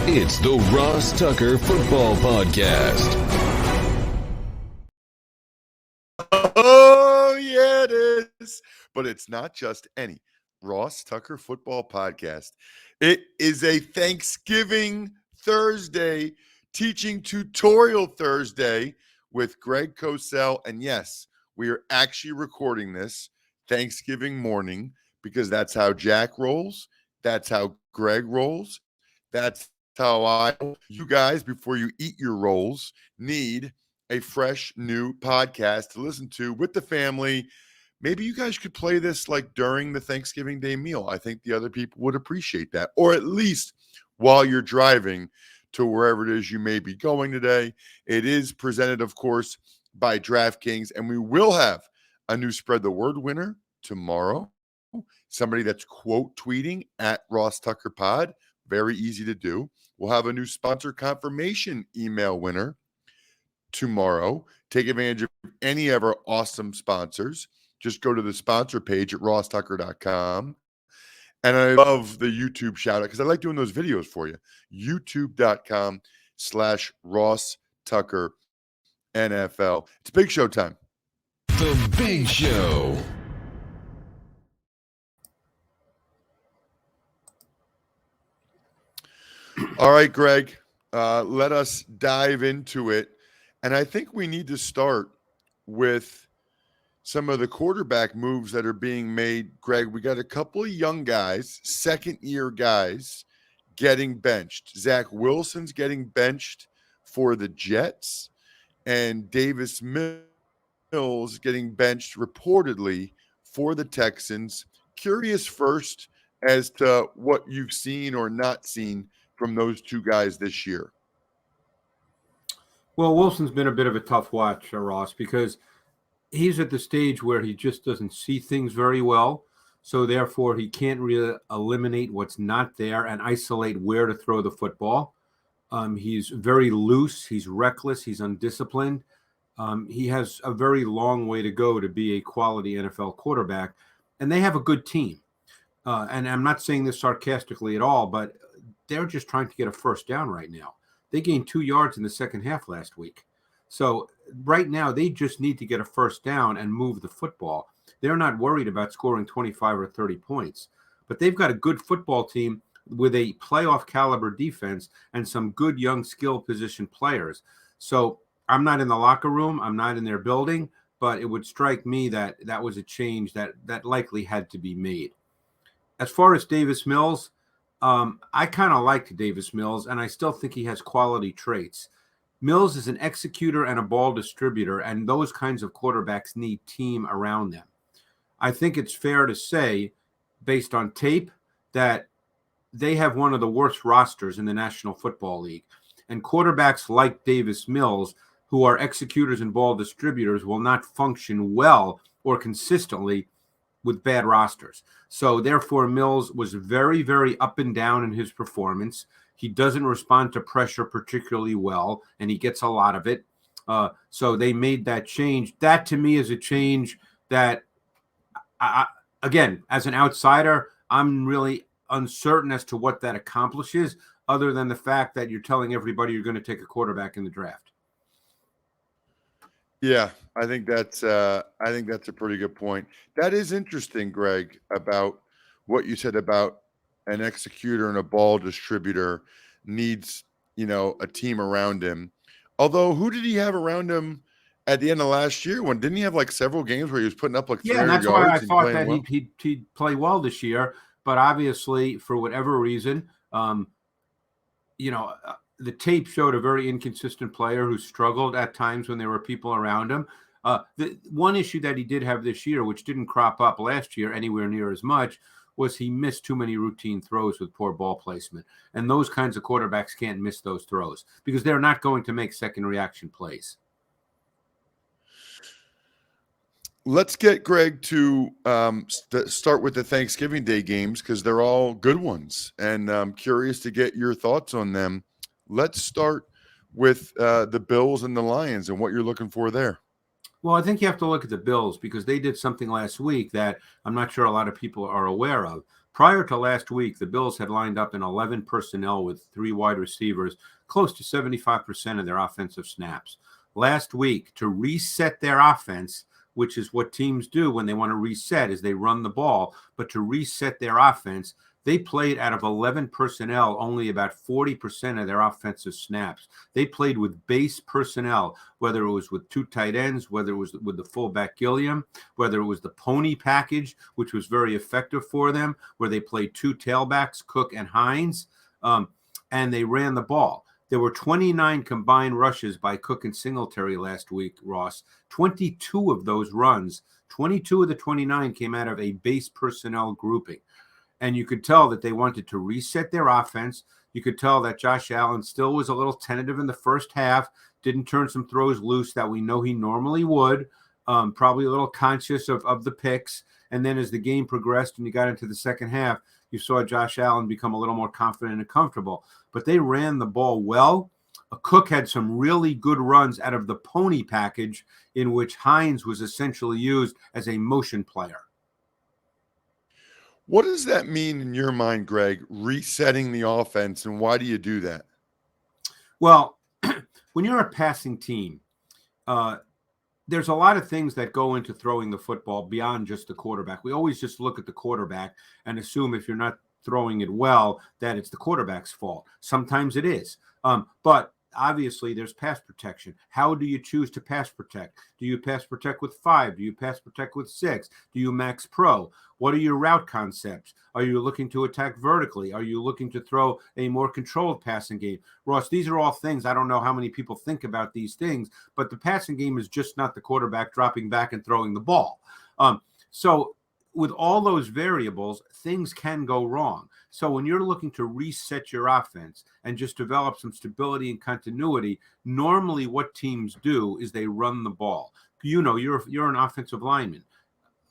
It's the Ross Tucker Football Podcast. Oh, yeah, it is. But it's not just any Ross Tucker Football Podcast. It is a Thanksgiving Thursday, teaching tutorial Thursday with Greg Cosell. And yes, we are actually recording this Thanksgiving morning because that's how Jack rolls. That's how Greg rolls. That's how you guys, before you eat your rolls, need a fresh new podcast to listen to with the family. Maybe you guys could play this like during the Thanksgiving Day meal. I think the other people would appreciate that, or at least while you're driving to wherever it is you may be going today. It is presented, of course, by DraftKings, and we will have a new Spread the Word winner tomorrow. Somebody that's quote tweeting at Ross Tucker Pod. Very easy to do. We'll have a new sponsor confirmation email winner tomorrow. Take advantage of any of our awesome sponsors. Just go to the sponsor page at rosstucker.com. And I love the YouTube shout out because I like doing those videos for you. YouTube.com/Ross Tucker NFL. It's big show time. The Big Show. All right, Greg, let us dive into it. And I think we need to start with some of the quarterback moves that are being made. Greg, we got a couple of young guys, second-year guys, getting benched. Zach Wilson's getting benched for the Jets, and Davis Mills getting benched reportedly for the Texans. Curious first as to what you've seen or not seen from those two guys this year. Well, Wilson's been a bit of a tough watch, Ross, because he's at the stage where he just doesn't see things very well. So therefore, he can't really eliminate what's not there and isolate where to throw the football. He's very loose. He's reckless. He's undisciplined. He has a very long way to go to be a quality NFL quarterback. And they have a good team. And I'm not saying this sarcastically at all, but they're just trying to get a first down right now. They gained 2 yards in the second half last week. So right now, they just need to get a first down and move the football. They're not worried about scoring 25 or 30 points. But they've got a good football team with a playoff caliber defense and some good young skill position players. So I'm not in the locker room. I'm not in their building. But it would strike me that that was a change that likely had to be made. As far as Davis Mills, I kind of liked Davis Mills, and I still think he has quality traits. Mills is an executor and a ball distributor, and those kinds of quarterbacks need team around them. I think it's fair to say, based on tape, that they have one of the worst rosters in the National Football League. And quarterbacks like Davis Mills, who are executors and ball distributors, will not function well or consistently with bad rosters. So therefore, Mills was very, very up and down in his performance. He doesn't respond to pressure particularly well, and he gets a lot of it. So they made that change. That, to me, is a change that, again, as an outsider, I'm really uncertain as to what that accomplishes, other than the fact that you're telling everybody you're going to take a quarterback in the draft. Yeah, I think that's a pretty good point. That is interesting, Greg, about what you said about an executor and a ball distributor needs, a team around him. Although, who did he have around him at the end of last year? When didn't he have like several games where he was putting up like 300 and that's yards? why I thought that well? he'd play well this year. But obviously, for whatever reason, the tape showed a very inconsistent player who struggled at times when there were people around him. The one issue that he did have this year, which didn't crop up last year anywhere near as much, was he missed too many routine throws with poor ball placement. And those kinds of quarterbacks can't miss those throws because they're not going to make second reaction plays. Let's get Greg to start with the Thanksgiving Day games because they're all good ones. And I'm curious to get your thoughts on them. Let's start with the Bills and the Lions and what you're looking for there. Well, I think you have to look at the Bills because they did something last week that I'm not sure a lot of people are aware of. Prior to last week, the Bills had lined up in 11 personnel with 3 wide receivers, close to 75% of their offensive snaps. Last week, to reset their offense, which is what teams do when they want to reset, is they run the ball. But to reset their offense, they played out of 11 personnel only about 40% of their offensive snaps. They played with base personnel, whether it was with 2 tight ends, whether it was with the fullback Gilliam, whether it was the pony package, which was very effective for them, where they played 2 tailbacks, Cook and Hines, and they ran the ball. There were 29 combined rushes by Cook and Singletary last week, Ross. 22 of those runs, 22 of the 29 came out of a base personnel grouping. And you could tell that they wanted to reset their offense. You could tell that Josh Allen still was a little tentative in the first half, didn't turn some throws loose that we know he normally would, probably a little conscious of the picks. And then as the game progressed and you got into the second half, you saw Josh Allen become a little more confident and comfortable. But they ran the ball well. Cook had some really good runs out of the pony package in which Hines was essentially used as a motion player. What does that mean in your mind, Greg, resetting the offense, and why do you do that? Well, when you're a passing team, there's a lot of things that go into throwing the football beyond just the quarterback. We always just look at the quarterback and assume if you're not throwing it well, that it's the quarterback's fault. Sometimes it is. But obviously there's pass protection. How do you choose to pass protect? Do you pass protect with 5? Do you pass protect with 6? Do you max pro? What are your route concepts? Are you looking to attack vertically? Are you looking to throw a more controlled passing game? Ross, these are all things. I don't know how many people think about these things, but the passing game is just not the quarterback dropping back and throwing the ball. So with all those variables, things can go wrong. So when you're looking to reset your offense and just develop some stability and continuity, normally what teams do is they run the ball. You know, you're an offensive lineman.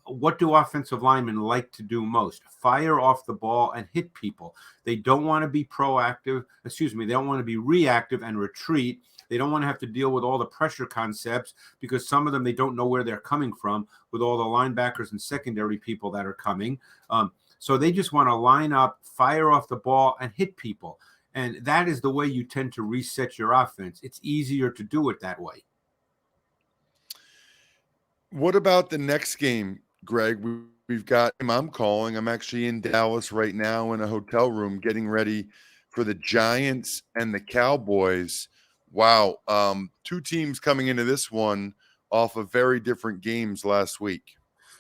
What do offensive linemen like to do most? Fire off the ball and hit people. They don't want to be they don't want to be reactive and retreat. They don't want to have to deal with all the pressure concepts because some of them, they don't know where they're coming from with all the linebackers and secondary people that are coming. So they just want to line up, fire off the ball, and hit people. And that is the way you tend to reset your offense. It's easier to do it that way. What about the next game, Greg? We've got him. I'm calling. I'm actually in Dallas right now in a hotel room getting ready for the Giants and the Cowboys. Wow. 2 teams coming into this one off of very different games last week.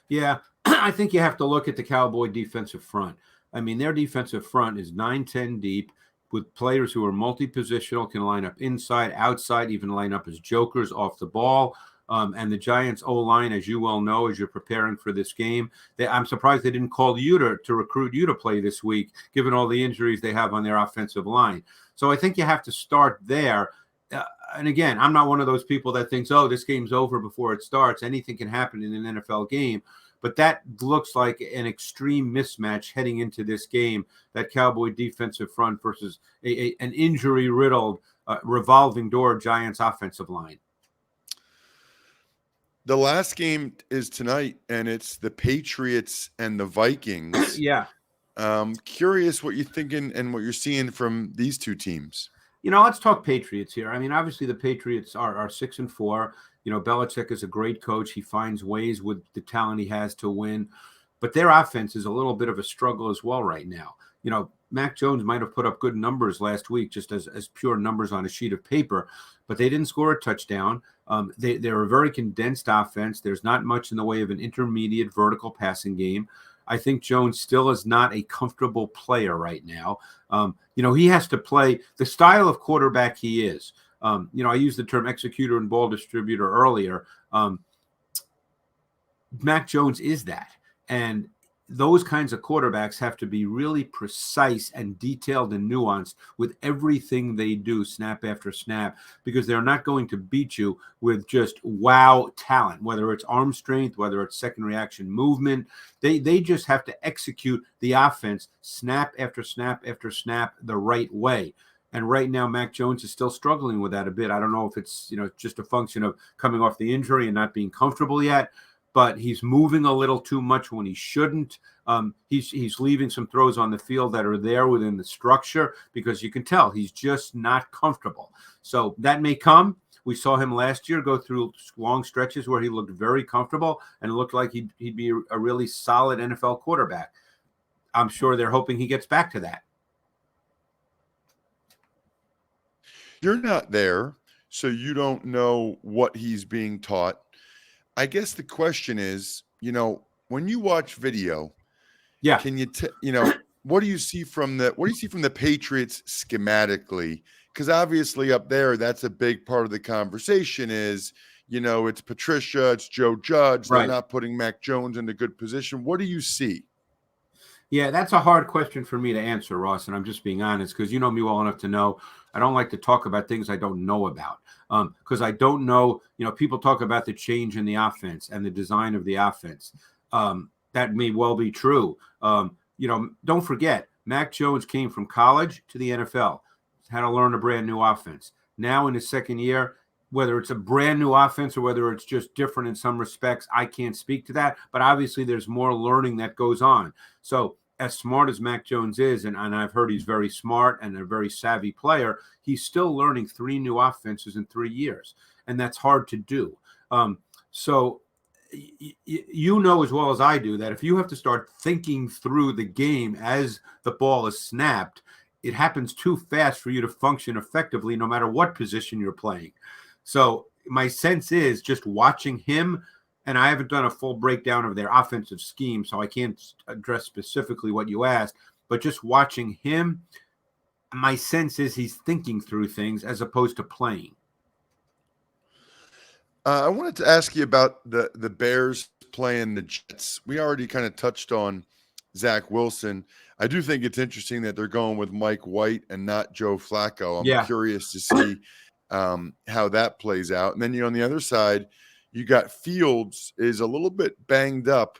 Yeah, I think you have to look at the Cowboy defensive front. I mean, their defensive front is 9-10 deep with players who are multi-positional, can line up inside, outside, even line up as jokers off the ball. And the Giants O-line, as you well know, as you're preparing for this game, I'm surprised they didn't call you to recruit you to play this week, given all the injuries they have on their offensive line. So I think you have to start there. And again, I'm not one of those people that thinks, oh, this game's over before it starts. Anything can happen in an NFL game. But that looks like an extreme mismatch heading into this game, that Cowboy defensive front versus an injury-riddled, revolving door Giants offensive line. The last game is tonight, and it's the Patriots and the Vikings. Yeah. Curious what you're thinking and what you're seeing from these 2 teams. You know, let's talk Patriots here. I mean, obviously the Patriots are 6-4. You know, Belichick is a great coach. He finds ways with the talent he has to win. But their offense is a little bit of a struggle as well right now. You know, Mac Jones might have put up good numbers last week, just as pure numbers on a sheet of paper, but they didn't score a touchdown. They're a very condensed offense. There's not much in the way of an intermediate vertical passing game. I think Jones still is not a comfortable player right now. You know, he has to play the style of quarterback he is. You know, I used the term executor and ball distributor earlier. Mac Jones is that. And those kinds of quarterbacks have to be really precise and detailed and nuanced with everything they do snap after snap, because they're not going to beat you with just wow talent, whether it's arm strength, whether it's second reaction movement. They just have to execute the offense snap after snap after snap the right way. And right now, Mac Jones is still struggling with that a bit. I don't know if it's, you know, just a function of coming off the injury and not being comfortable yet. but he's moving a little too much when he shouldn't. He's leaving some throws on the field that are there within the structure because you can tell he's just not comfortable. So that may come. We saw him last year go through long stretches where he looked very comfortable and looked like he'd be a really solid NFL quarterback. I'm sure they're hoping he gets back to that. You're not there, so you don't know what he's being taught. I guess the question is, when you watch video, Yeah. can you what do you see from the Patriots schematically? Because obviously up there, that's a big part of the conversation is, it's Patricia, it's Joe Judge. They're Right. not putting Mac Jones in a good position. What do you see? Yeah, that's a hard question for me to answer, Ross, and I'm just being honest because you know me well enough to know I don't like to talk about things I don't know about because I don't know. People talk about the change in the offense and the design of the offense. That may well be true. Don't forget, Mac Jones came from college to the NFL, had to learn a brand new offense. Now in his second year, whether it's a brand new offense or whether it's just different in some respects, I can't speak to that. But obviously, there's more learning that goes on. So as smart as Mac Jones is, and I've heard he's very smart and a very savvy player, he's still learning 3 new offenses in 3 years. And that's hard to do. So you know as well as I do that if you have to start thinking through the game as the ball is snapped, it happens too fast for you to function effectively no matter what position you're playing. So my sense is just watching him, and I haven't done a full breakdown of their offensive scheme, so I can't address specifically what you asked, but just watching him, my sense is he's thinking through things as opposed to playing. I wanted to ask you about the Bears playing the Jets. We already kind of touched on Zach Wilson. I do think it's interesting that they're going with Mike White and not Joe Flacco. I'm curious to see how that plays out. And then on the other side, you got Fields is a little bit banged up.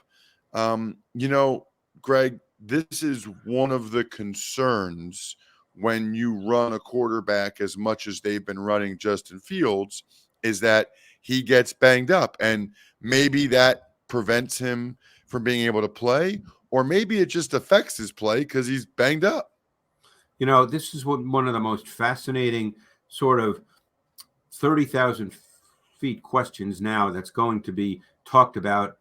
Greg, this is one of the concerns when you run a quarterback as much as they've been running Justin Fields is that he gets banged up, and maybe that prevents him from being able to play, or maybe it just affects his play because he's banged up. This is one of the most fascinating sort of 30,000 feet questions now that's going to be talked about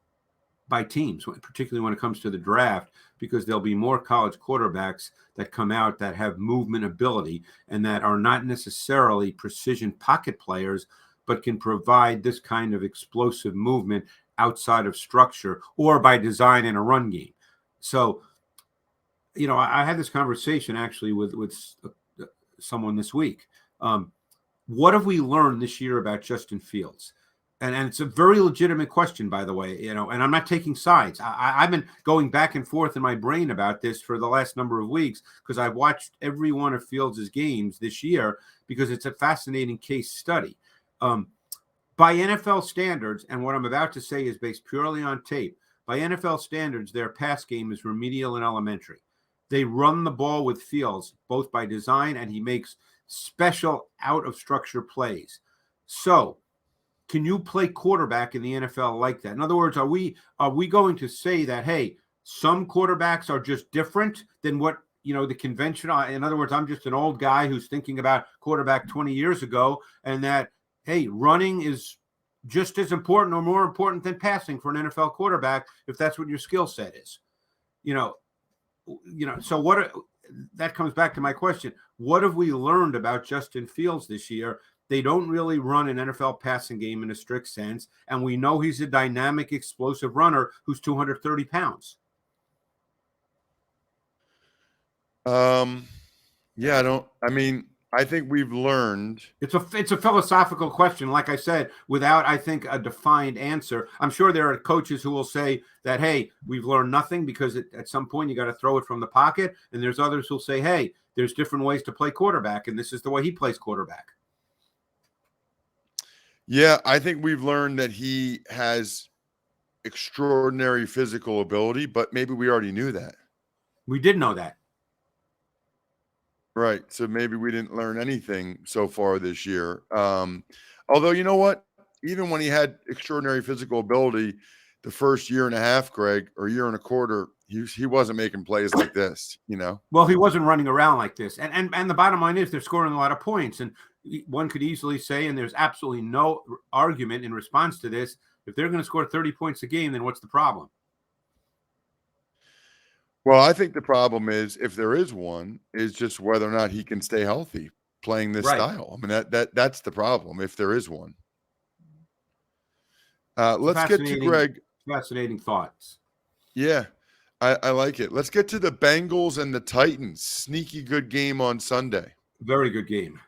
by teams, particularly when it comes to the draft, because there'll be more college quarterbacks that come out that have movement ability and that are not necessarily precision pocket players, but can provide this kind of explosive movement outside of structure or by design in a run game. So, I had this conversation actually with someone this week. What have we learned this year about Justin Fields? And it's a very legitimate question, by the way, and I'm not taking sides. I've been going back and forth in my brain about this for the last number of weeks because I've watched every one of Fields' games this year because it's a fascinating case study. By NFL standards, and what I'm about to say is based purely on tape, by NFL standards, their pass game is remedial and elementary. They run the ball with Fields, both by design, and he makes special out-of-structure plays. So, can you play quarterback in the NFL like that? In other words, are we going to say that, hey, some quarterbacks are just different than what, the conventional, in other words, I'm just an old guy who's thinking about quarterback 20 years ago, and that, hey, running is just as important or more important than passing for an NFL quarterback if that's what your skill set is. So that comes back to my question. What have we learned about Justin Fields this year? They don't really run an NFL passing game in a strict sense, and we know he's a dynamic, explosive runner who's 230 pounds. I think we've learned. It's a philosophical question, like I said, without, I think, a defined answer. I'm sure there are coaches who will say that, hey, we've learned nothing because at some point you got to throw it from the pocket. And there's others who'll say, hey, there's different ways to play quarterback, and this is the way he plays quarterback. Yeah, I think we've learned that he has extraordinary physical ability, but maybe we already knew that. We did know that. Right. So maybe we didn't learn anything so far this year. Although, you know what? Even when he had extraordinary physical ability, the first year and a half, Greg, or year and a quarter, he wasn't making plays like this, you know? Well, he wasn't running around like this. And the bottom line is they're scoring a lot of points. And one could easily say, and there's absolutely no argument in response to this, if they're going to score 30 points a game, then what's the problem? Well, I think the problem is, if there is one, is just whether or not he can stay healthy playing this Right. style. I mean, that's the problem, if there is one. Let's get to Greg. Fascinating thoughts. Yeah, I like it. Let's get to the Bengals and the Titans. Sneaky good game on Sunday. Very good game.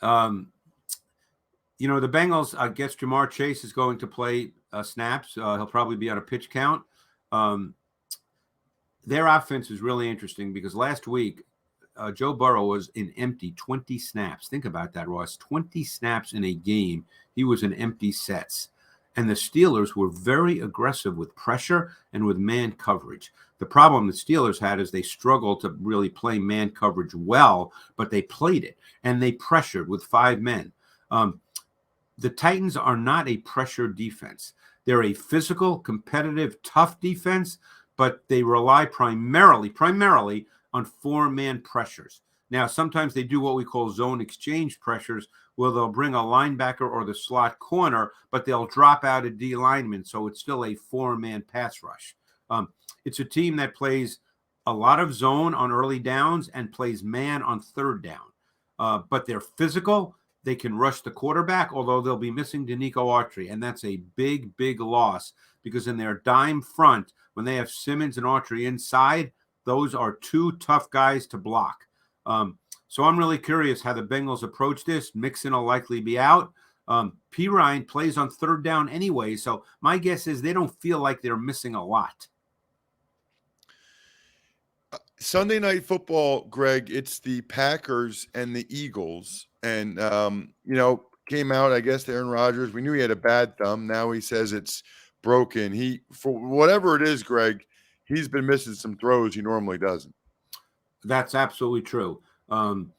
You know, the Bengals, I guess Jamar Chase is going to play snaps. He'll probably be on a pitch count. Their offense is really interesting because last week, Joe Burrow was in empty 20 snaps. Think about that, Ross. 20 snaps in a game. He was in empty sets. And the Steelers were very aggressive with pressure and with man coverage. The problem the Steelers had is they struggled to really play man coverage well, but they played it, and they pressured with 5 men. The Titans are not a pressure defense. They're a physical, competitive, tough defense, but they rely primarily on 4-man pressures. Now, sometimes they do what we call zone exchange pressures, where they'll bring a linebacker or the slot corner, but they'll drop out a D lineman, so it's still a 4-man pass rush. It's a team that plays a lot of zone on early downs and plays man on third down. But they're physical. They can rush the quarterback, although they'll be missing Danico Autry, and that's a big, big loss because in their dime front, when they have Simmons and Autry inside, those are 2 tough guys to block. So I'm really curious how the Bengals approach this. Mixon will likely be out. P. Ryan plays on third down anyway, so my guess is they don't feel like they're missing a lot. Sunday Night Football, Greg, it's the Packers and the Eagles. And, came out, I guess, Aaron Rodgers. We knew he had a bad thumb. Now he says it's broken. For whatever it is, Greg, he's been missing some throws he normally doesn't. That's absolutely true. And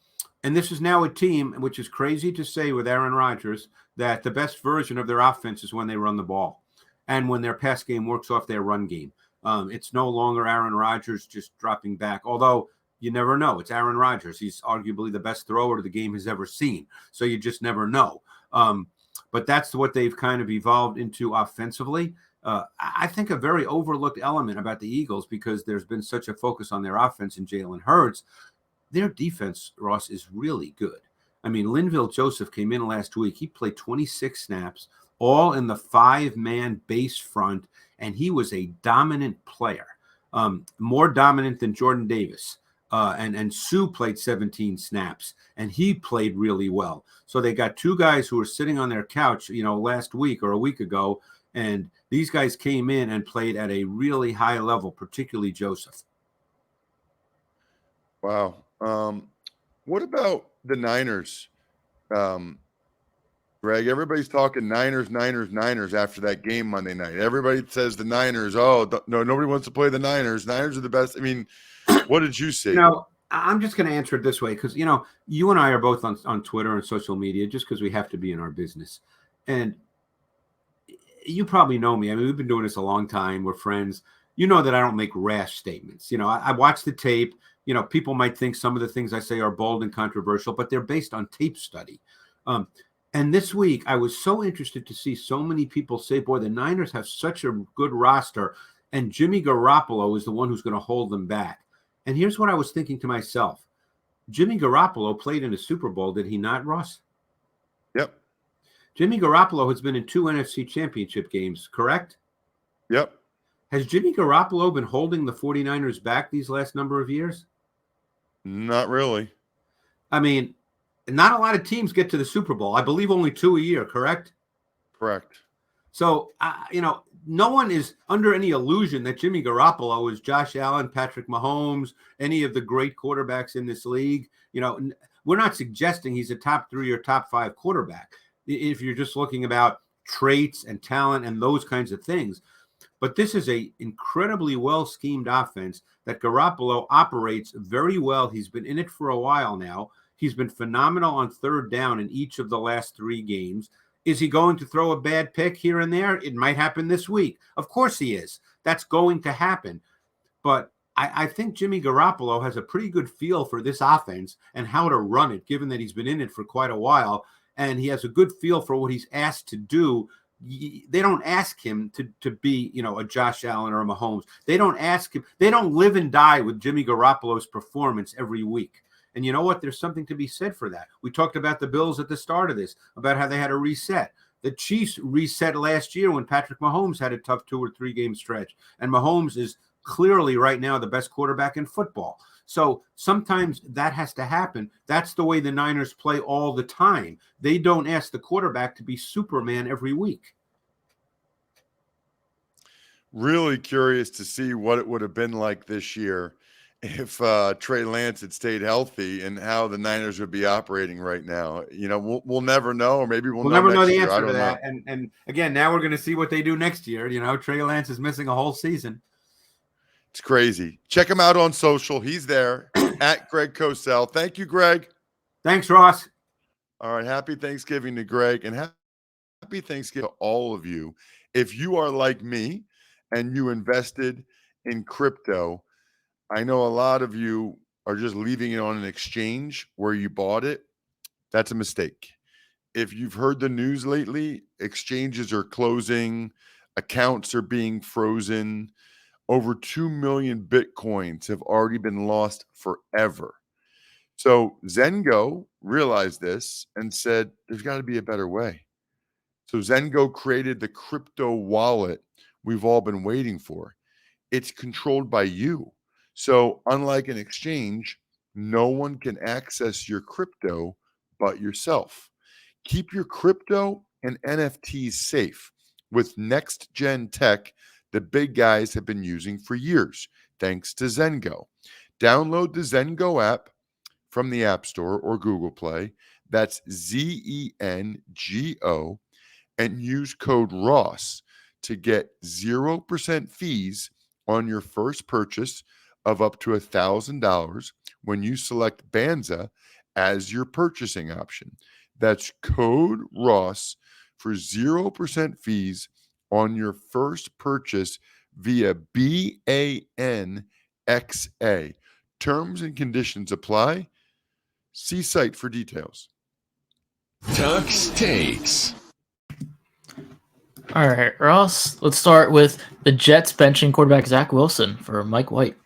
this is now a team, which is crazy to say with Aaron Rodgers, that the best version of their offense is when they run the ball and when their pass game works off their run game. It's no longer Aaron Rodgers just dropping back, although you never know. It's Aaron Rodgers. He's arguably the best thrower the game has ever seen. So you just never know. But that's what they've kind of evolved into offensively. I think a very overlooked element about the Eagles, because there's been such a focus on their offense and Jalen Hurts, their defense, Ross, is really good. I mean, Linville Joseph came in last week. He played 26 snaps, all in the 5-man base front, and he was a dominant player, more dominant than Jordan Davis. And Sue played 17 snaps, and he played really well. So they got 2 guys who were sitting on their couch, last week or a week ago, and these guys came in and played at a really high level, particularly Joseph. Wow. What about the Niners? Greg, everybody's talking Niners after that game Monday night. Everybody says the Niners. No, nobody wants to play the Niners. Niners are the best. I mean, what did you see? I'm just going to answer it this way because, you and I are both on Twitter and social media just because we have to be in our business. And you probably know me. I mean, we've been doing this a long time. We're friends. You know that I don't make rash statements. I watch the tape. People might think some of the things I say are bold and controversial, but they're based on tape study. And this week, I was so interested to see so many people say, boy, the Niners have such a good roster, and Jimmy Garoppolo is the one who's going to hold them back. And here's what I was thinking to myself. Jimmy Garoppolo played in a Super Bowl, did he not, Ross? Yep. Jimmy Garoppolo has been in 2 NFC championship games, correct? Yep. Has Jimmy Garoppolo been holding the 49ers back these last number of years? Not really. I mean, not a lot of teams get to the Super Bowl. I believe only 2 a year, correct? Correct. So, no one is under any illusion that Jimmy Garoppolo is Josh Allen, Patrick Mahomes, any of the great quarterbacks in this league. We're not suggesting he's a top 3 or top 5 quarterback if you're just looking about traits and talent and those kinds of things. But this is a incredibly well-schemed offense that Garoppolo operates very well. He's been in it for a while now. He's been phenomenal on third down in each of the last 3 games. Is he going to throw a bad pick here and there? It might happen this week. Of course he is. That's going to happen. But I think Jimmy Garoppolo has a pretty good feel for this offense and how to run it, given that he's been in it for quite a while. And he has a good feel for what he's asked to do. They don't ask him to be, a Josh Allen or a Mahomes. They don't ask him. They don't live and die with Jimmy Garoppolo's performance every week. And you know what? There's something to be said for that. We talked about the Bills at the start of this, about how they had a reset. The Chiefs reset last year when Patrick Mahomes had a tough 2 or 3 game stretch. And Mahomes is clearly right now the best quarterback in football. So sometimes that has to happen. That's the way the Niners play all the time. They don't ask the quarterback to be Superman every week. Really curious to see what it would have been like this year if Trey Lance had stayed healthy and how the Niners would be operating right now. We'll never know, or maybe we'll know never know next the year. answer I to don't that. know. And again, now we're going to see what they do next year. Trey Lance is missing a whole season. It's crazy. Check him out on social. He's there at Greg Cosell. Thank you, Greg. Thanks, Ross. All right. Happy Thanksgiving to Greg, and happy Thanksgiving to all of you. If you are like me and you invested in crypto, I know a lot of you are just leaving it on an exchange where you bought it. That's a mistake. If you've heard the news lately, exchanges are closing, accounts are being frozen. Over 2 million Bitcoins have already been lost forever. So Zengo realized this and said, there's got to be a better way. So Zengo created the crypto wallet we've all been waiting for. It's controlled by you. So unlike an exchange, no one can access your crypto but yourself. Keep your crypto and NFTs safe with next gen tech the big guys have been using for years, thanks to Zengo. Download the Zengo app from the App Store or Google Play. That's Zengo, and use code ROSS to get 0% fees on your first purchase of up to $1,000 when you select Banza as your purchasing option. That's code ROSS for 0% fees on your first purchase via BANXA. Terms and conditions apply. See site for details. Tuck's Takes. All right, Ross, let's start with the Jets benching quarterback Zach Wilson for Mike White.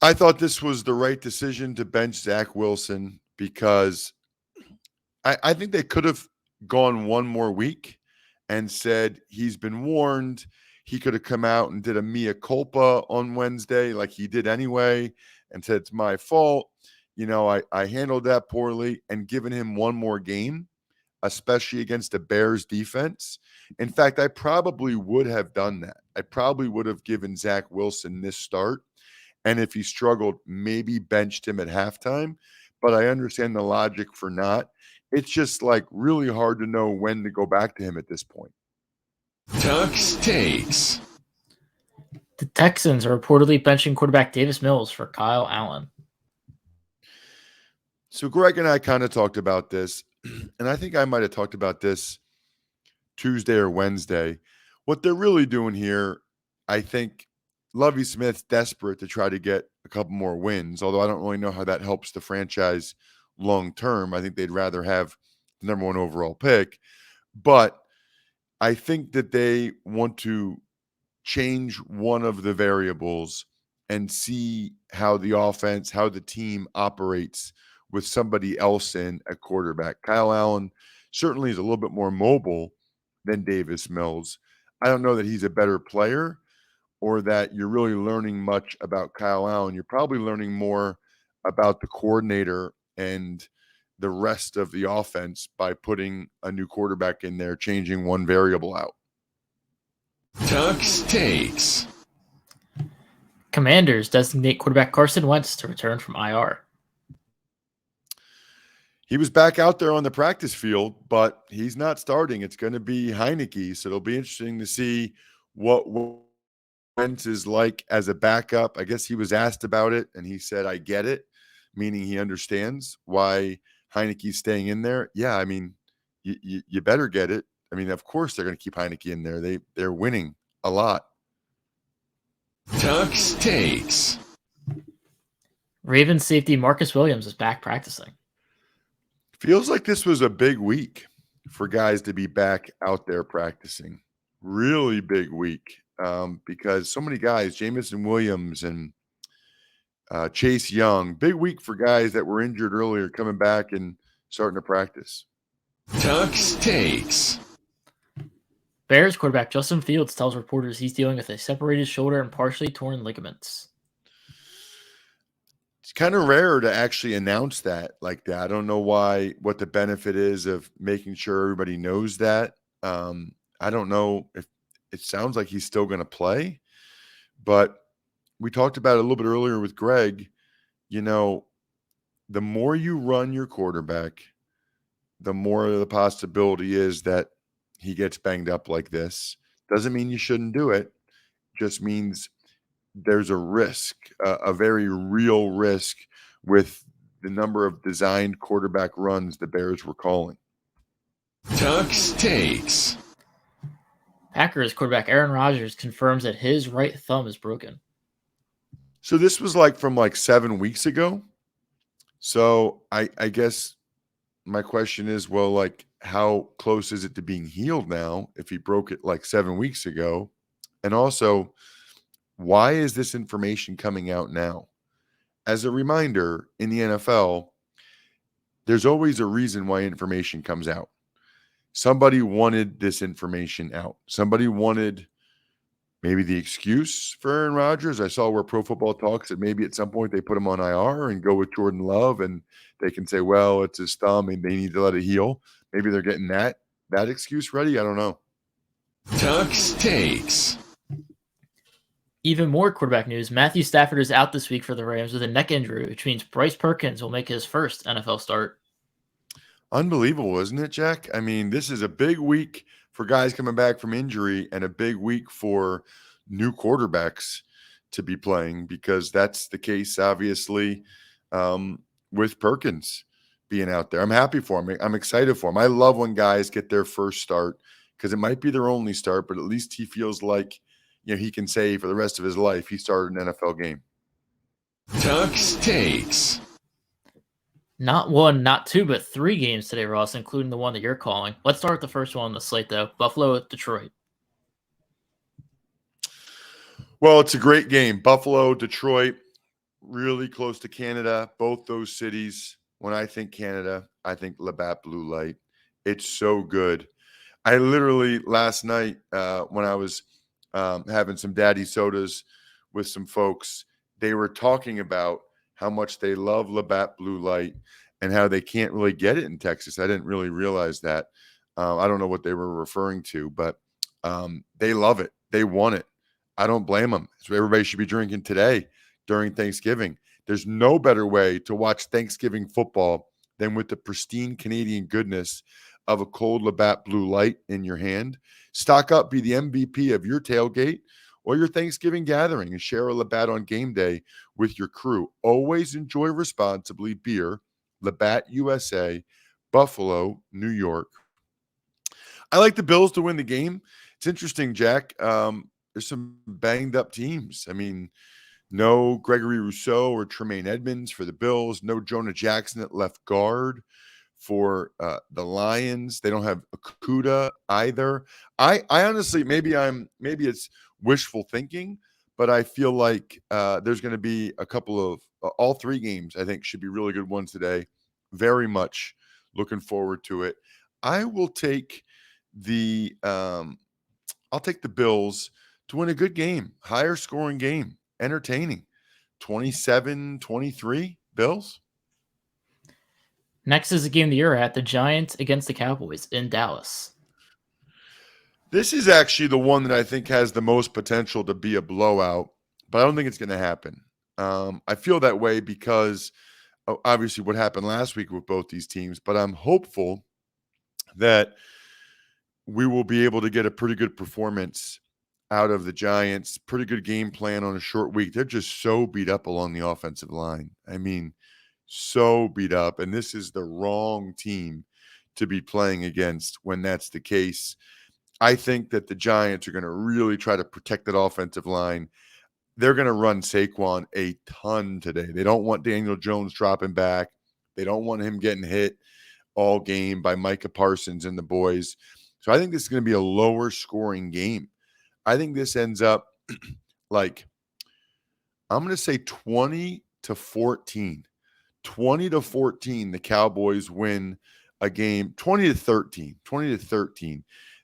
I thought this was the right decision to bench Zach Wilson because I think they could have gone one more week and said he's been warned. He could have come out and did a mea culpa on Wednesday like he did anyway and said, it's my fault. I handled that poorly, and given him one more game, especially against the Bears defense. In fact, I probably would have done that. I probably would have given Zach Wilson this start. And if he struggled, maybe benched him at halftime. But I understand the logic for not. It's just like really hard to know when to go back to him at this point. Tuck's Takes. The Texans are reportedly benching quarterback Davis Mills for Kyle Allen. So Greg and I kind of talked about this, and I think I might have talked about this Tuesday or Wednesday. What they're really doing here, I think Lovie Smith's desperate to try to get a couple more wins, although I don't really know how that helps the franchise long term. I think they'd rather have the number 1 overall pick. But I think that they want to change one of the variables and see how the offense, how the team operates with somebody else in at quarterback. Kyle Allen certainly is a little bit more mobile than Davis Mills. I don't know that he's a better player or that you're really learning much about Kyle Allen. You're probably learning more about the coordinator and the rest of the offense by putting a new quarterback in there, changing one variable out. Tuck's Takes. Commanders designate quarterback Carson Wentz to return from IR. He was back out there on the practice field, but he's not starting. It's going to be Heineke, so it'll be interesting to see what Wentz is like as a backup. I guess he was asked about it, and he said, I get it, meaning he understands why Heineke's staying in there, yeah, I mean, you better get it. I mean, of course they're going to keep Heineke in there. They're winning a lot. Tuck's takes. Ravens safety Marcus Williams is back practicing. Feels like this was a big week for guys to be back out there practicing. Really big week because so many guys, Jamison Williams and Chase Young, big week for guys that were injured earlier coming back and starting to practice. Tuck's takes. Bears quarterback Justin Fields tells reporters he's dealing with a separated shoulder and partially torn ligaments. It's kind of rare to actually announce that like that. I don't know what the benefit is of making sure everybody knows that. I don't know if it sounds like he's still going to play, but we talked about it a little bit earlier with Greg. You know, the more you run your quarterback, the more the possibility is that he gets banged up like this. Doesn't mean you shouldn't do it. Just means there's a risk, a very real risk with the number of designed quarterback runs the Bears were calling. Tuck's takes. Packers quarterback Aaron Rodgers confirms that his right thumb is broken. So this was from 7 weeks ago. So I guess my question is, well, how close is it to being healed now if he broke it 7 weeks ago? And also, why is this information coming out now? As a reminder, in the NFL, there's always a reason why information comes out. Somebody wanted this information out. Somebody wanted maybe the excuse for Aaron Rodgers. I saw where Pro Football Talks that maybe at some point they put him on IR and go with Jordan Love, and they can say, well, it's his thumb and they need to let it heal. Maybe they're getting that excuse ready. I don't know. Tuck's takes. Even more quarterback news. Matthew Stafford is out this week for the Rams with a neck injury, which means Bryce Perkins will make his first NFL start. Unbelievable, isn't it, Jack? I mean, this is a big week for guys coming back from injury and a big week for new quarterbacks to be playing, because that's the case, obviously, with Perkins being out there. I'm happy for him. I'm excited for him. I love when guys get their first start because it might be their only start, but at least he feels like he can say for the rest of his life he started an NFL game. Tuck's takes. Not one, not two, but three games today, Ross, including the one that you're calling. Let's start with the first one on the slate, though. Buffalo at Detroit. Well, it's a great game. Buffalo, Detroit, really close to Canada. Both those cities, when I think Canada, I think Labatt Blue Light. It's so good. I literally, last night, when I was having some daddy sodas with some folks, they were talking about how much they love Labatt Blue Light and how they can't really get it in Texas. I didn't really realize that. I don't know what they were referring to, but they love it. They want it. I don't blame them. So everybody should be drinking today during Thanksgiving. There's no better way to watch Thanksgiving football than with the pristine Canadian goodness of a cold Labatt Blue Light in your hand. Stock up, be the MVP of your tailgate or your Thanksgiving gathering, and share a Labatt on game day with your crew. Always enjoy responsibly. Beer, Labatt USA, Buffalo, New York. I like the Bills to win the game. It's interesting, Jack. There's some banged up teams. I mean, no Gregory Rousseau or Tremaine Edmonds for the Bills. No Jonah Jackson at left guard for the Lions. They don't have Okuda either. I honestly, maybe it's wishful thinking, but I feel like there's going to be a couple of all three games I think should be really good ones today. Very much looking forward to it. I will take the Bills to win a good game, higher scoring game, entertaining. 27-23 Bills. Next is the game that you're at, the Giants against the Cowboys in Dallas. This is actually the one that I think has the most potential to be a blowout, but I don't think it's going to happen. I feel that way because obviously what happened last week with both these teams, but I'm hopeful that we will be able to get a pretty good performance out of the Giants, pretty good game plan on a short week. They're just so beat up along the offensive line. I mean, so beat up, and this is the wrong team to be playing against when that's the case. I think that the Giants are going to really try to protect that offensive line. They're going to run Saquon a ton today. They don't want Daniel Jones dropping back. They don't want him getting hit all game by Micah Parsons and the boys. So I think this is going to be a lower scoring game. I think this ends up like, I'm going to say 20-14. 20-14, the Cowboys win a game. 20-13.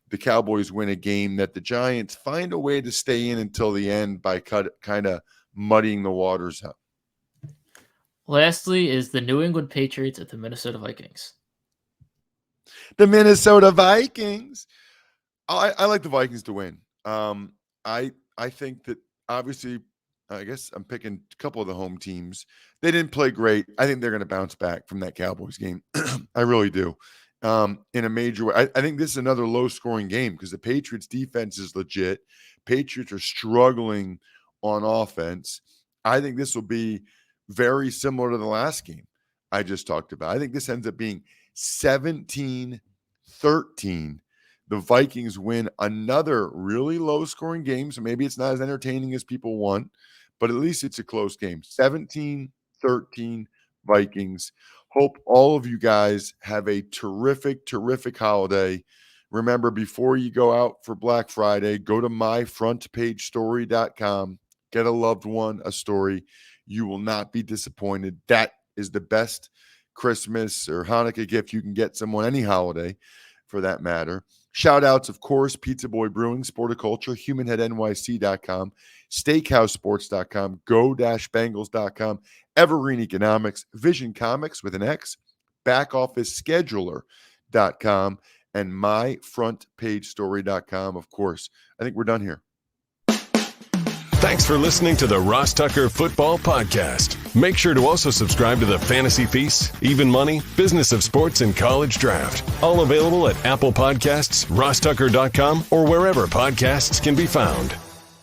The Cowboys win a game that the Giants find a way to stay in until the end by kind of muddying the waters up. Lastly is the New England Patriots at the Minnesota Vikings. The Minnesota Vikings. I like the Vikings to win. I think that obviously, I guess I'm picking a couple of the home teams. They didn't play great. I think they're going to bounce back from that Cowboys game. I really do. In a major way. I think this is another low-scoring game because the Patriots' defense is legit. Patriots are struggling on offense. I think this will be very similar to the last game I just talked about. I think this ends up being 17-13. The Vikings win another really low-scoring game, so maybe it's not as entertaining as people want, but at least it's a close game. 17-13 Vikings. Hope all of you guys have a terrific, terrific holiday. Remember, before you go out for Black Friday, go to myfrontpagestory.com. Get a loved one a story. You will not be disappointed. That is the best Christmas or Hanukkah gift you can get someone, any holiday for that matter. Shout outs, of course, Pizza Boy Brewing, Sporticulture, HumanHeadNYC.com, SteakhouseSports.com, Go-Bengals.com, Evergreen Economics, Vision Comics with an X, BackOfficeScheduler.com, and MyFrontPageStory.com, of course. I think we're done here. Thanks for listening to the Ross Tucker Football Podcast. Make sure to also subscribe to the Fantasy Feast, Even Money, Business of Sports, and College Draft. All available at Apple Podcasts, RossTucker.com, or wherever podcasts can be found.